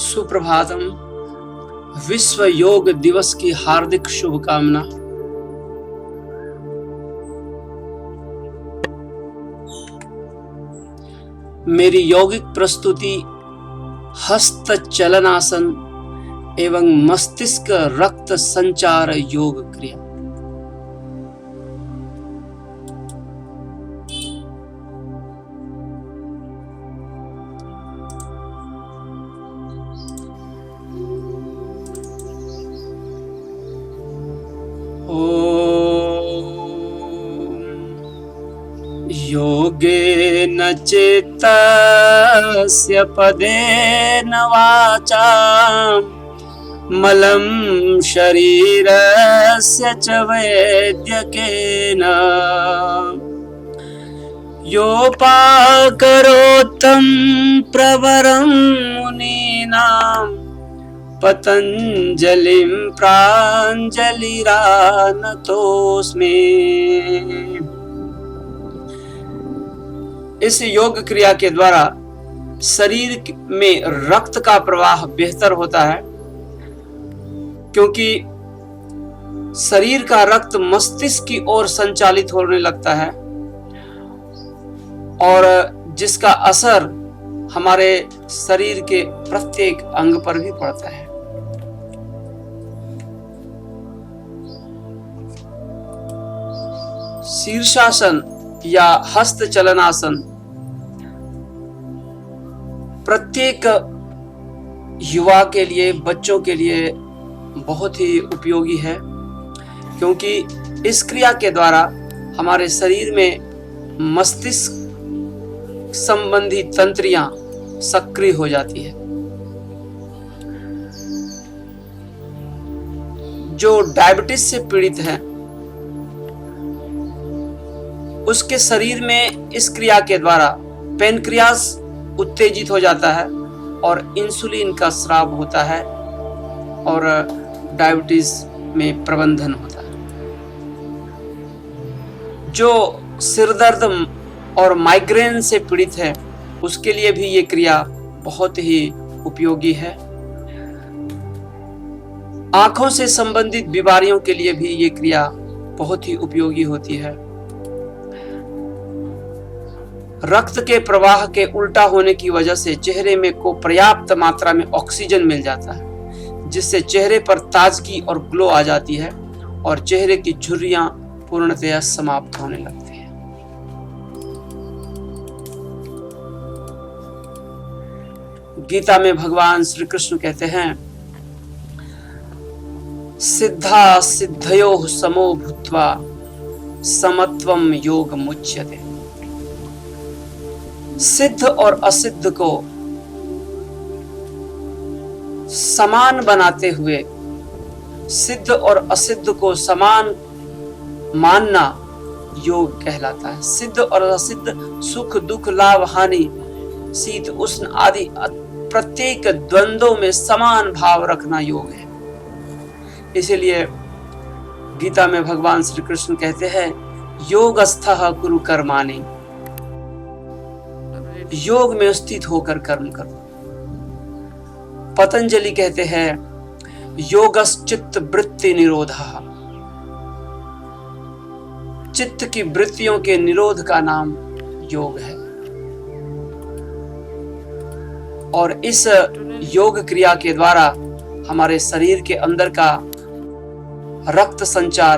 सुप्रभातम। विश्व योग दिवस की हार्दिक शुभकामना। मेरी यौगिक प्रस्तुति हस्त चलनासन एवं मस्तिष्क रक्त संचार योग क्रिया। योगेन चित्तस्य पदेन वाचा मलं शरीरस्य च वैद्यकेन योपाकरोत्तं प्रवरं मुनीनां पतंजलिं प्राञ्जलिरानतोऽस्मि। इस योग क्रिया के द्वारा शरीर में रक्त का प्रवाह बेहतर होता है, क्योंकि शरीर का रक्त मस्तिष्क की ओर संचालित होने लगता है और जिसका असर हमारे शरीर के प्रत्येक अंग पर भी पड़ता है। शीर्षासन या हस्त चलनासन प्रत्येक युवा के लिए, बच्चों के लिए बहुत ही उपयोगी है, क्योंकि इस क्रिया के द्वारा हमारे शरीर में मस्तिष्क संबंधी तंत्रियां सक्रिय हो जाती है। जो डायबिटीज से पीड़ित है उसके शरीर में इस क्रिया के द्वारा पैनक्रियास उत्तेजित हो जाता है और इंसुलिन का स्राव होता है और डायबिटीज में प्रबंधन होता है। जो सिरदर्द और माइग्रेन से पीड़ित है उसके लिए भी ये क्रिया बहुत ही उपयोगी है। आंखों से संबंधित बीमारियों के लिए भी ये क्रिया बहुत ही उपयोगी होती है। रक्त के प्रवाह के उल्टा होने की वजह से चेहरे में को पर्याप्त मात्रा में ऑक्सीजन मिल जाता है, जिससे चेहरे पर ताजगी और ग्लो आ जाती है और चेहरे की झुर्रियां पूर्णतया समाप्त होने लगती हैं। गीता में भगवान श्री कृष्ण कहते हैं, सिद्धा सिद्धयोः समो भूत्वा समत्वम योग मुच्यते। सिद्ध और असिद्ध को समान बनाते हुए, सिद्ध और असिद्ध को समान मानना योग कहलाता है। सिद्ध और असिद्ध, सुख दुख, लाभ हानि, शीत उष्ण आदि प्रत्येक द्वंद्वों में समान भाव रखना योग है। इसीलिए गीता में भगवान श्री कृष्ण कहते हैं, योगस्थः कुरु कर्माणि, योग में स्थित होकर कर्म करो। पतंजलि कहते हैं, योगश्चित्त वृत्ति निरोधः, चित्त की वृत्तियों के निरोध का नाम योग है। और इस योग क्रिया के द्वारा हमारे शरीर के अंदर का रक्त संचार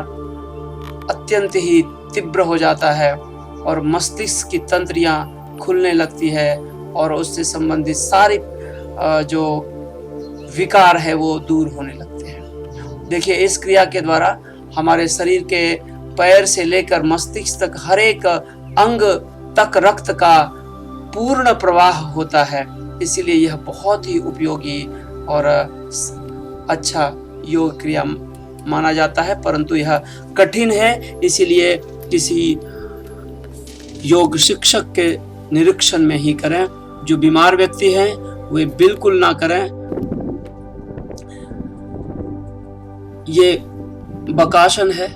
अत्यंत ही तीव्र हो जाता है और मस्तिष्क की तंत्रियां खुलने लगती है और उससे संबंधित सारी जो विकार है वो दूर होने लगते हैं। देखिए, इस क्रिया के द्वारा हमारे शरीर के पैर से लेकर मस्तिष्क तक हर एक अंग तक रक्त का पूर्ण प्रवाह होता है। इसीलिए यह बहुत ही उपयोगी और अच्छा योग क्रिया माना जाता है, परंतु यह कठिन है। इसीलिए किसी योग शिक्षक के निरीक्षण में ही करें। जो बीमार व्यक्ति हैं वे बिल्कुल ना करें। ये बकासन है।